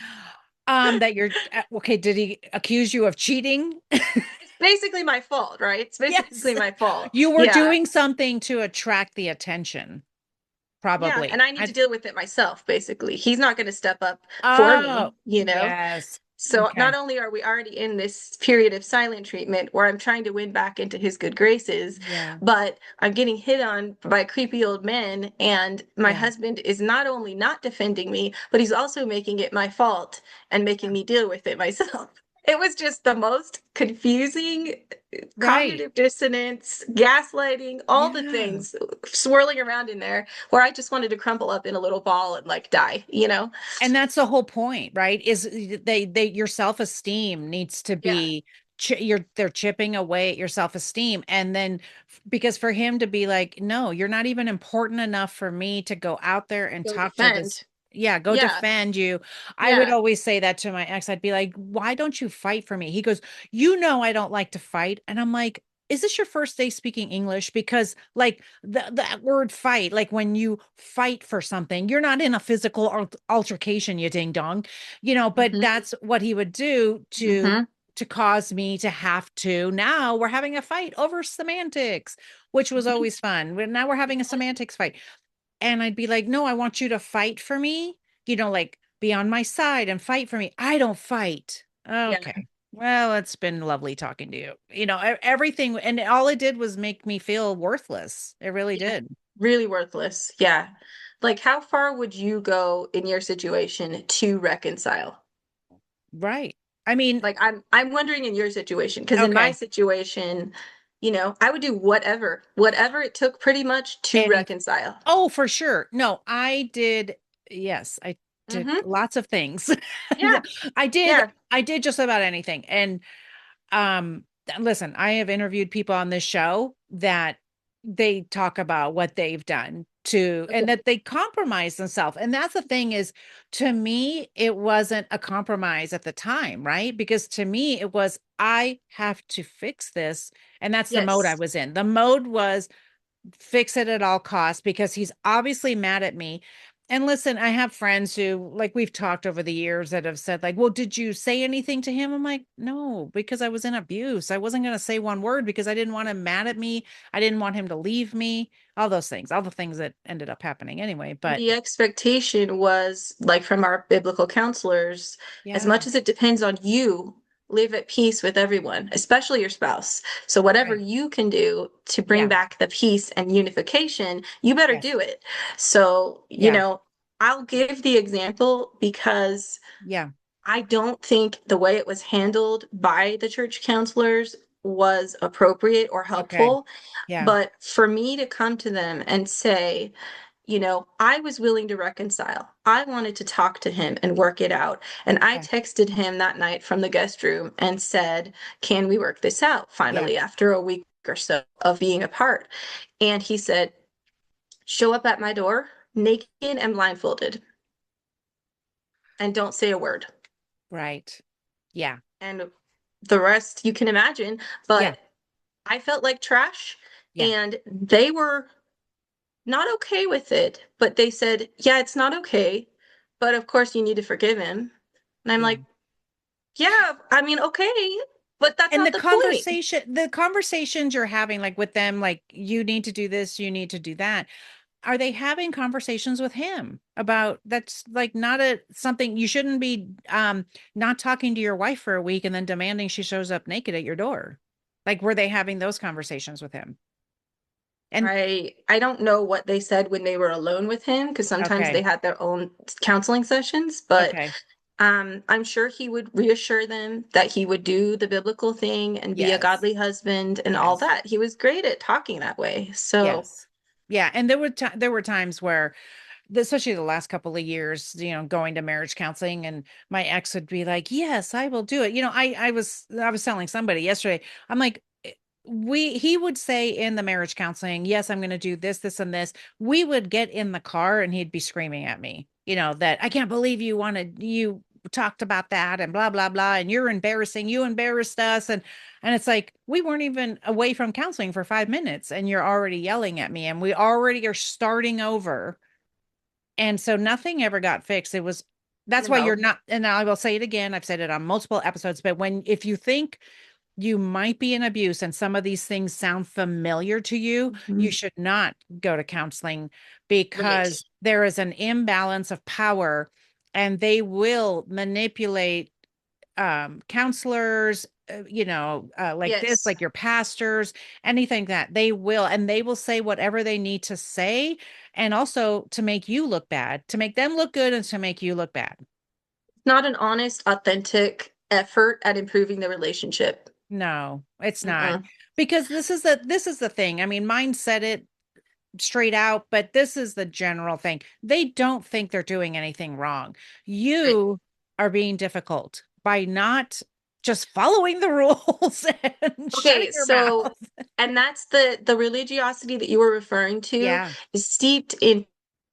That you're okay. Did he accuse you of cheating? It's basically my fault, right? It's Yes. basically my fault. You were Yeah. doing something to attract the attention, Yeah, probably. and I need to deal with it myself, basically. He's not going to step up for Oh, me. yes. So not Okay. only are we already in this period of silent treatment where I'm trying to win back into his good graces, Yeah. but I'm getting hit on by creepy old men, and my Yeah. husband is not only not defending me, but he's also making it my fault and making Yeah. me deal with it myself. It was just the most confusing Right. cognitive dissonance, gaslighting, all the Yeah. things swirling around in there where I just wanted to crumple up in a little ball and like die. And that's the whole point, right? Is your self-esteem needs to Yeah, be they're chipping away at your self-esteem. And then because for him to be like, no, you're not even important enough for me to go out there and go talk to this. defend. Yeah, go Yeah, defend you. I would yeah. always say that to my ex. I'd be like, why don't you fight for me? He goes, I don't like to fight. And I'm like, is this your first day speaking English? Because like that word fight, like when you fight for something, you're not in a physical altercation, you ding dong, but Hmm. that's what he would do Hmm. to cause me to have to. Now we're having a fight over semantics, which was Hmm. always fun. Now we're having a semantics fight. And I'd be like, no, I want you to fight for me, like be on my side and fight for me. I don't fight. Yeah, Okay. Well, it's been lovely talking to you. Everything, and all it did was make me feel worthless. It really yeah. did. Really worthless. Yeah. Like, how far would you go in your situation to reconcile? Right. I mean, Like, I'm wondering in your situation, because in my okay. situation, I would do whatever it took pretty much to Any, reconcile. oh, for sure. No, I did. Yes, I did Hmm. lots of things. Yeah, I did. yeah. I did just about anything. And Um, listen, I have interviewed people on this show that they talk about what they've done to and Okay. that they compromise themselves. And that's the thing is, to me, it wasn't a compromise at the time, right? Because to me, it was, I have to fix this. And that's the mode I Yes. was in. The mode was fix it at all costs because he's obviously mad at me. And listen, I have friends who, like, we've talked over the years that have said, like, well, did you say anything to him? I'm like, no, because I was in abuse. I wasn't going to say one word because I didn't want him mad at me. I didn't want him to leave me. All those things, all the things that ended up happening anyway. But The expectation was like from our biblical counselors, as yeah, much as it depends on you, live at peace with everyone, especially your spouse. So whatever right. you can do to bring Yeah. back the peace and unification, you better Yes. do it. So, Yeah. I'll give the example because Yeah. I don't think the way it was handled by the church counselors was appropriate or Okay. helpful. Yeah. But for me to come to them and say, I was willing to reconcile. I wanted to talk to him and work it out. And I Yeah. texted him that night from the guest room and said, can we work this out Yeah. finally after a week or so of being apart? And he said, show up at my door naked and blindfolded and don't say a word. Right. Yeah. And the rest you can imagine. Yeah. But I felt like trash. Yeah. And they were not okay with it, but they said, yeah, it's not okay. But of course, you need to forgive him. And I'm Yeah. like, yeah, I mean, okay, but that's And not the point. the conversations you're having, like with them, like you need to do this, you need to do that. Are they having conversations with him about that's like not a something you shouldn't be not talking to your wife for a week and then demanding she shows up naked at your door? Like, were they having those conversations with him? And I don't know what they said when they were alone with him because sometimes they okay, had their own counseling sessions, but okay, I'm sure he would reassure them that he would do the biblical thing and be a yes, godly husband and all yes, that. He was great at talking that way. So, yes, yeah. And there were times where especially the last couple of years, going to marriage counseling, and my ex would be like, yes, I will do it. I was telling somebody yesterday, I'm like, he would say in the marriage counseling, yes, I'm going to do this, this, and this. We would get in the car and he'd be screaming at me, that I can't believe you talked about that and blah, blah, blah. And you're embarrassing, you embarrassed us. And it's like, we weren't even away from counseling for 5 minutes and you're already yelling at me and we already are starting over. And so nothing ever got fixed. That's why you're no. not, and I will say it again. I've said it on multiple episodes, but if you think you might be in abuse and some of these things sound familiar to you, you Mhm. should not go to counseling Right. because there is an imbalance of power and they will manipulate counselors, like this, Yes. like your pastors, anything that they will, and they will say whatever they need to say, and also to make you look bad, to make them look good, and to make you look bad. Not an honest, authentic effort at improving the relationship. No, it's not. Mm-mm. Because this is the thing. I mean, mine said it straight out, but this is the general thing. They don't think they're doing anything wrong. Right. You are being difficult by not just following the rules and shutting Okay, your mouth. so and that's the religiosity that you were referring to Yeah. is steeped in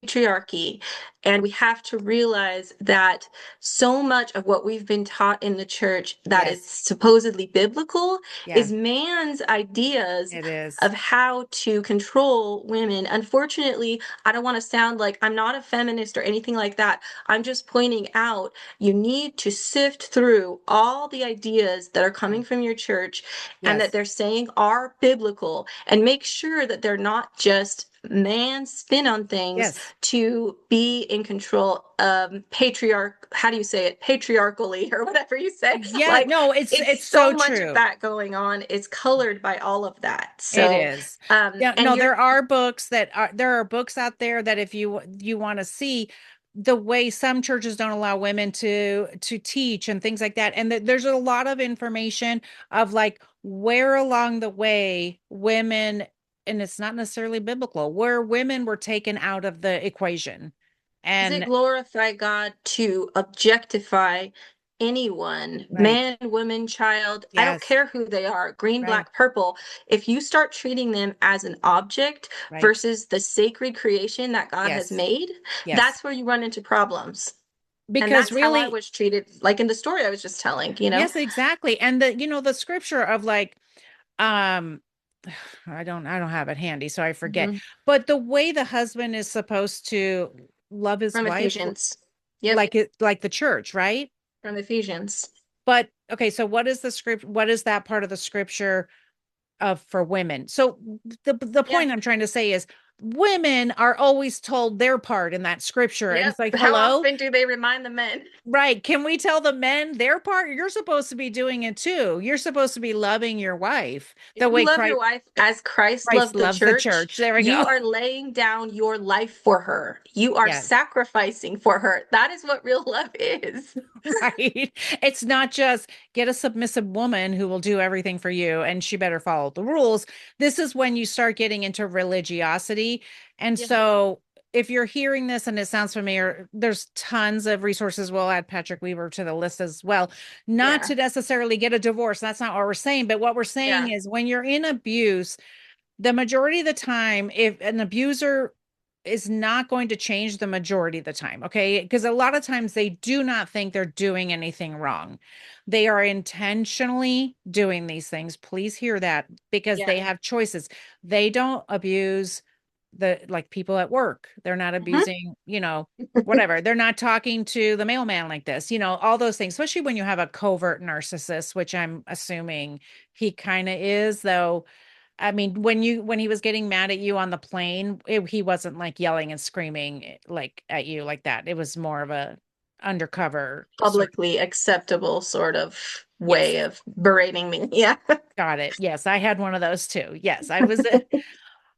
patriarchy. And we have to realize that so much of what we've been taught in the church that is Yes. supposedly biblical Yeah, is man's ideas it is. of how to control women. Unfortunately, I don't want to sound like I'm not a feminist or anything like that. I'm just pointing out you need to sift through all the ideas that are Yeah. coming from your church and that Yes. they're saying are biblical and make sure that they're not just man's spin on things Yes. to be in control how do you say it, patriarchally or whatever you say, Yeah, like no, it's it's so so much of true. that going on. It's colored by all of that. It So is. Yeah, and no, you're there are books out there that if you want to see the way some churches don't allow women to teach and things like that. And there's a lot of information of like where along the way women, and it's not necessarily biblical, where women were taken out of the equation. Does it And glorify God to objectify anyone, right. man, woman, child? I don't Yes. care who they are, green, Right. black, purple. If you start treating them as an object Right. versus the sacred creation that God has Yes. made, Yes. that's where you run into problems. And Because that's how I really, was treated, like in the story I was just telling, you know? yes, exactly. And the scripture of like, um, I don't have it handy, so I forget. Mhm. But the way the husband is supposed to love his From wife, Ephesians. Yep, like the church, right? from Ephesians. But okay, so what is that part of the scripture of for women? So the Yeah. point I'm trying to say is women are always told their part in that scripture. And Yep. it's like, How hello? often do they remind the men? Right. Can we tell the men their part? You're supposed to be doing it too. You're supposed to be loving your wife If the you way love your wife as Christ Christ loved the loves the church, church. There we go. you are laying down your life for her. You are Yes. sacrificing for her. That is what real love is. Right. It's not just get a submissive woman who will do everything for you and she better follow the rules. This is when you start getting into religiosity. And Yeah. so if you're hearing this and it sounds familiar, there's tons of resources. We'll add Patrick Weaver to the list as well. Not Yeah. to necessarily get a divorce. That's not what we're saying. But what we're saying Yeah. is when you're in abuse, the majority of the time, if an abuser is not going to change the majority of the time. Okay. Because a lot of times they do not think they're doing anything wrong. They are intentionally doing these things. Please hear that, because Yeah. they have choices. They don't abuse the, like, people at work. They're not Mhm. abusing, whatever. They're not talking to the mailman like this, all those things, especially when you have a covert narcissist, which I'm assuming he kind of is, though. I mean, when he was getting mad at you on the plane, he wasn't like yelling and screaming like at you like that. It was more of a undercover sort. Publicly acceptable sort of Yes, way of berating me. Yeah. got it. Yes, I had one of those too. Yes, I was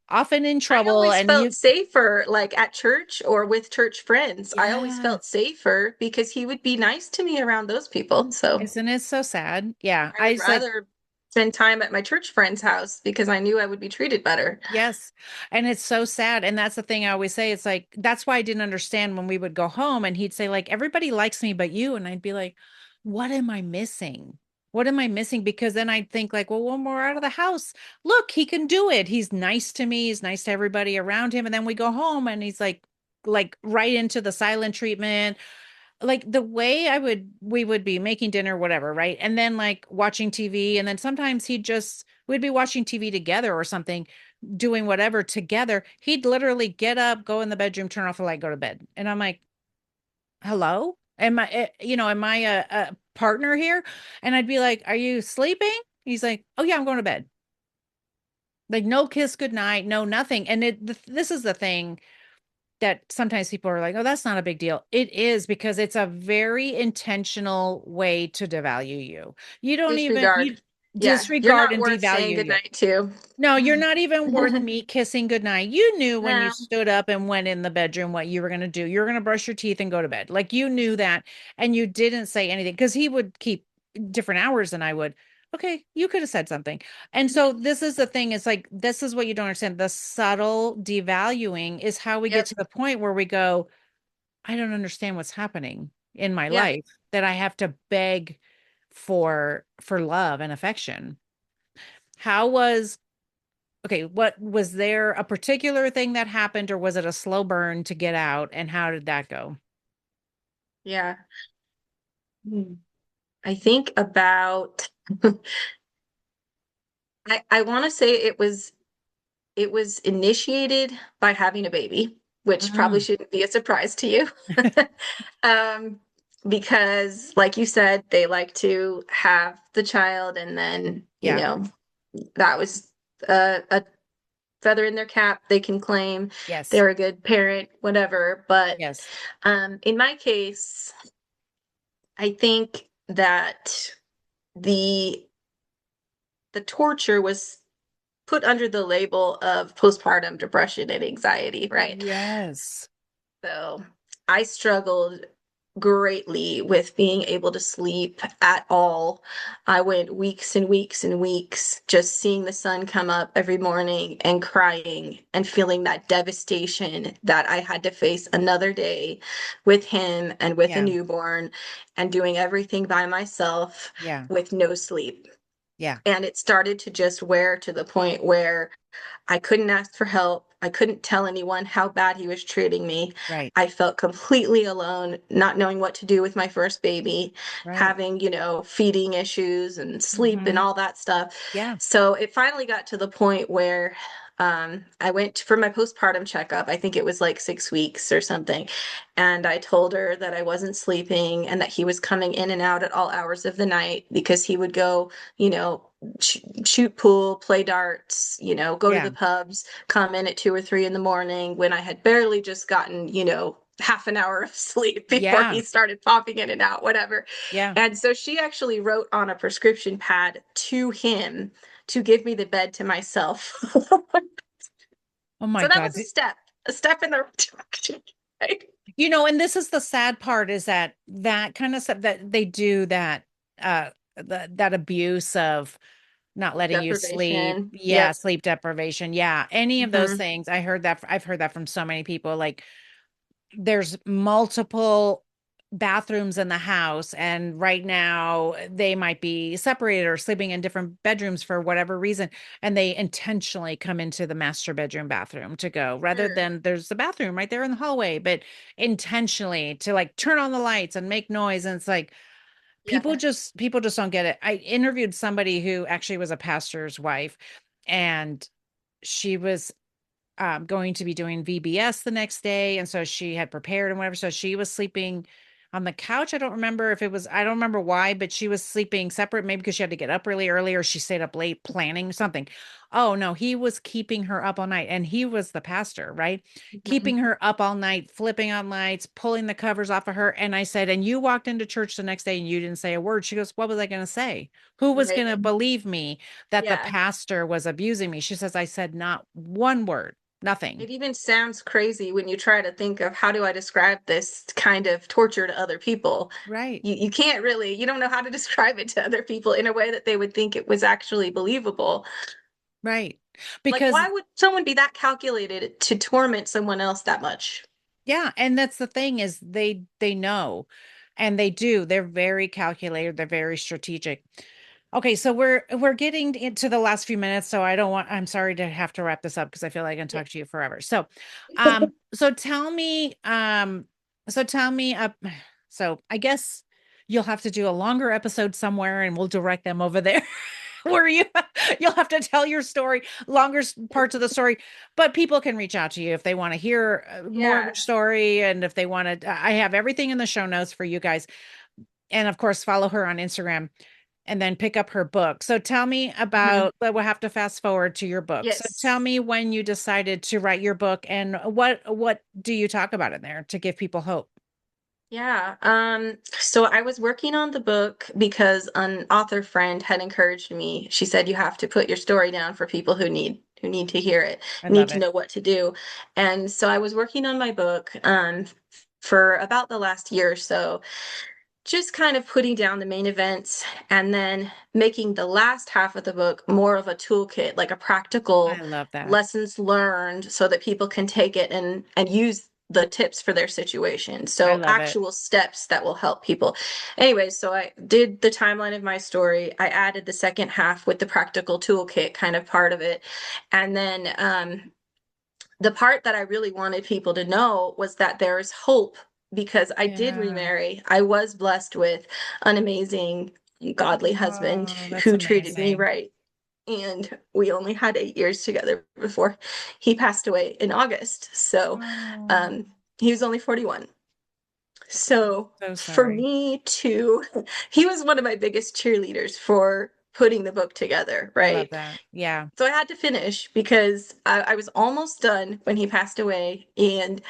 often in I trouble, always and felt safer, like at church or with church friends. I always yeah, felt safer because he would be nice to me around those people. So isn't it so sad? Yeah, I I would said rather spend time at my church friend's house because I knew I would be treated better. yes. And it's so sad. And that's the thing I always say. It's like, that's why I didn't understand when we would go home and he'd say, like, everybody likes me but you. And I'd be like, what am I missing? What am I missing? Because then I'd think, like, well, when we're out of the house, look, he can do it. He's nice to me. He's nice to everybody around him. And then we go home and he's like right into the silent treatment, like the way we would be making dinner, whatever, right? And then like watching TV. And then sometimes we'd be watching TV together or something, doing whatever together. He'd literally get up, go in the bedroom, turn off the light, go to bed. And I'm like, hello? Am I a partner here? And I'd be like, are you sleeping? He's like, oh yeah, I'm going to bed. Like no kiss goodnight, no nothing. And this is the thing that sometimes people are like, oh, that's not a big deal. It is, because it's a very intentional way to devalue you. You don't even, Disregard. you Yeah, you're disregard not and worth saying devalue you. goodnight to. No, you're not even worth me kissing goodnight. You knew when you No. stood up and went in the bedroom what you were going to do. You're going to brush your teeth and go to bed. Like you knew that. And you didn't say anything because he would keep different hours than I would. Okay, you could have said something. And so this is the thing. It's like, this is what you don't understand. The subtle devaluing is how we get Yep. to the point where we go, I don't understand what's happening in my Yeah. life, that I have to beg for love and affection. How was Okay, what was there a particular thing that happened, or was it a slow burn to get out, and how did that go? Yeah. Hmm. I think about I want to say it was initiated by having a baby, which probably Mm, shouldn't be a surprise to you. Um, because like you said, they like to have the child and then, yeah. that was a feather in their cap. They can claim Yes. they're a good parent, whatever. But Yes. in my case, I think that the the torture was put under the label of postpartum depression and anxiety, right? Yes. So I struggled greatly with being able to sleep at all. I went weeks and weeks and weeks just seeing the sun come up every morning and crying and feeling that devastation that I had to face another day with him and with a Yeah. newborn and doing everything by myself Yeah. with no sleep. Yeah. And it started to just wear to the point where I couldn't ask for help. I couldn't tell anyone how bad he was treating me. Right. I felt completely alone, not knowing what to do with my first baby, Right. having, feeding issues and sleep and Hmm. all that stuff. Yeah. So it finally got to the point where I went for my postpartum checkup. I think it was like 6 weeks or something. And I told her that I wasn't sleeping and that he was coming in and out at all hours of the night because he would go, you know, shoot pool, play darts, go to Yeah. the pubs, come in at 2 or 3 in the morning when I had barely just gotten, half an hour of sleep before Yeah. he started popping in and out, whatever. Yeah. And so she actually wrote on a prescription pad to him to give me the bed to myself. Oh my So that God. was a step in the right direction. Right? And this is the sad part, is that kind of stuff that they do, that abuse of not letting you sleep. Deprivation. Yeah, Yep. sleep deprivation. Yeah, any of those Hmm. things. I've heard that from so many people. Like there's multiple. bathrooms in the house, and right now they might be separated or sleeping in different bedrooms for whatever reason, and they intentionally come into the master bedroom bathroom to go, rather Sure. than there's the bathroom right there in the hallway, but intentionally to like turn on the lights and make noise. And it's like Yeah. people just don't get it. I interviewed somebody who actually was a pastor's wife, and she was going to be doing VBS the next day. And so she had prepared and whatever. So she was sleeping on the couch. I don't remember why, but she was sleeping separate, maybe because she had to get up really early or she stayed up late planning something. Oh no, he was keeping her up all night. And he was the pastor, right? Mhm. Keeping her up all night, flipping on lights, pulling the covers off of her. And I said, and you walked into church the next day and you didn't say a word. She goes, what was I going to say? Who was Right. going to believe me that the Yeah. pastor was abusing me? She says, I said not one word. Nothing. It even sounds crazy when you try to think of how do I describe this kind of torture to other people. Right. You can't really, you don't know how to describe it to other people in a way that they would think it was actually believable. Right. Like, Because why would someone be that calculated to torment someone else that much? yeah, and that's the thing is they know, and they do. They're very calculated, they're very strategic. Okay, so we're getting into the last few minutes, so I'm sorry to have to wrap this up because I feel like I can Yeah. talk to you forever. So so tell me so tell me so I guess you'll have to do a longer episode somewhere and we'll direct them over there. Where you'll have to tell your story, longer parts of the story, but people can reach out to you if they want to hear more of your Yeah. story. And if they want to, I have everything in the show notes for you guys. And of course, follow her on Instagram and then pick up her book. So tell me Mhm. about, we'll have to fast forward to your book. So tell Yes. me when you decided to write your book and what do you talk about in there to give people hope? Yeah. So I was working on the book because an author friend had encouraged me. She said you have to put your story down for people who need to hear it, I need love to it. know what to do. And so I was working on my book for about the last year or so, just kind of putting down the main events and then making the last half of the book more of a toolkit, like a I practical love that. lessons learned so that people can take it and use the tips for their situation. I So love it. actual steps that will help people. Anyway, so I did the timeline of my story. I added the second half with the practical toolkit kind of part of it. And then the part that I really wanted people to know was that there is hope because I did Yeah. remarry. I was blessed with an amazing, godly husband Oh, that's who treated me amazing. right. And we only had 8 years together before he passed away in August. So Oh, um, he was only 41. So so for sorry. me to, he was one of my biggest cheerleaders for putting the book together, I love right? that. Yeah. So I had to finish because I was almost done when he passed away. And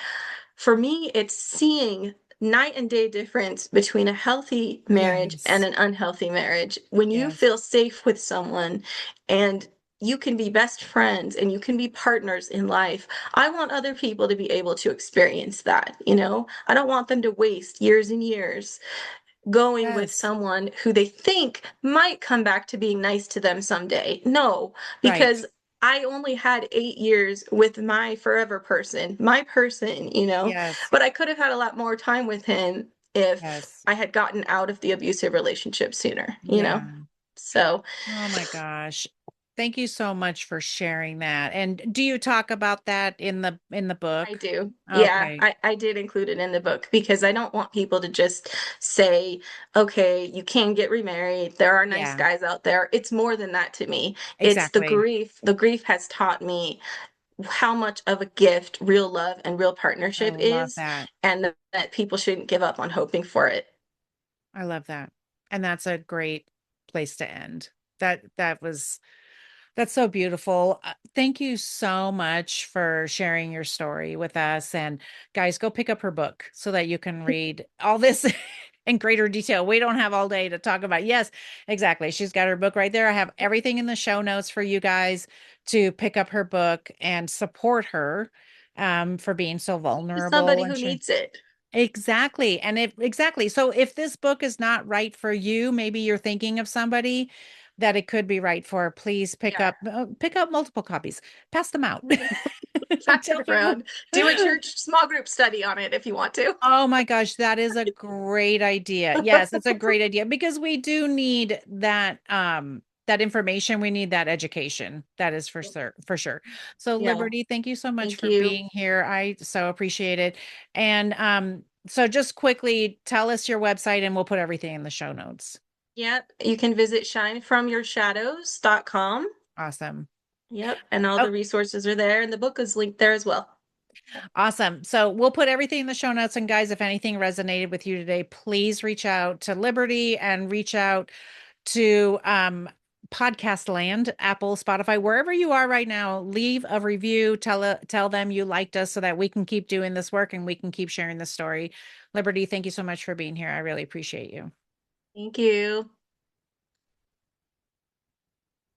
for me, it's seeing night and day difference between a healthy marriage and Yes. an unhealthy marriage. When you Yes. feel safe with someone and you can be best friends and you can be partners in life. I want other people to be able to experience that, you know? I don't want them to waste years and years going with Yes. someone who they think might come back to being nice to them someday. No, Right. because I only had 8 years with my forever person, my person, you know, Yes. but I could have had a lot more time with him if Yes. I had gotten out of the abusive relationship sooner, you know? Yeah. So Oh my gosh. Thank you so much for sharing that. And do you talk about that in the I book? do. Yeah, Okay. I did include it in the book because I don't want people to just say, okay, you can get remarried. There are nice Yeah, guys out there. It's more than that to me. It's the exactly. grief. The grief has taught me how much of a gift real love and real I partnership love is, that. and that people shouldn't give up on hoping for it. I love that. And that's a great place to end. That was that's so beautiful. Thank you so much for sharing your story with us. And guys, go pick up her book so that you can read all this in greater detail. We don't have all day to talk about. Yes, exactly. She's got her book right there. I have everything in the show notes for you guys to pick up her book and support her for being so To vulnerable somebody and who sure. needs it. Exactly. And if exactly. So if this book is not right for you, maybe you're thinking of somebody, that it could be right for, please Yeah. pick up multiple copies, pass them out. Pass Tell it people. around. Do a church small group study on it if you want to. Oh my gosh, that is a great idea. Yes, it's a great idea because we do need that information. We need that education. That is for sure. So Yeah. Liberty, thank you so much Thank for you. being here. I so appreciate it. And so just quickly tell us your website and we'll put everything in the show notes. Yep. You can visit shinefromyourshadows.com. Awesome. Yep. And all Oh, the resources are there, and the book is linked there as well. awesome. So we'll put everything in the show notes. And guys, if anything resonated with you today, please reach out to Liberty and reach out to podcast land, Apple, Spotify, wherever you are right now. Leave a review, tell them you liked us so that we can keep doing this work and we can keep sharing the story. Liberty, thank you so much for being here. I really appreciate you. Thank you.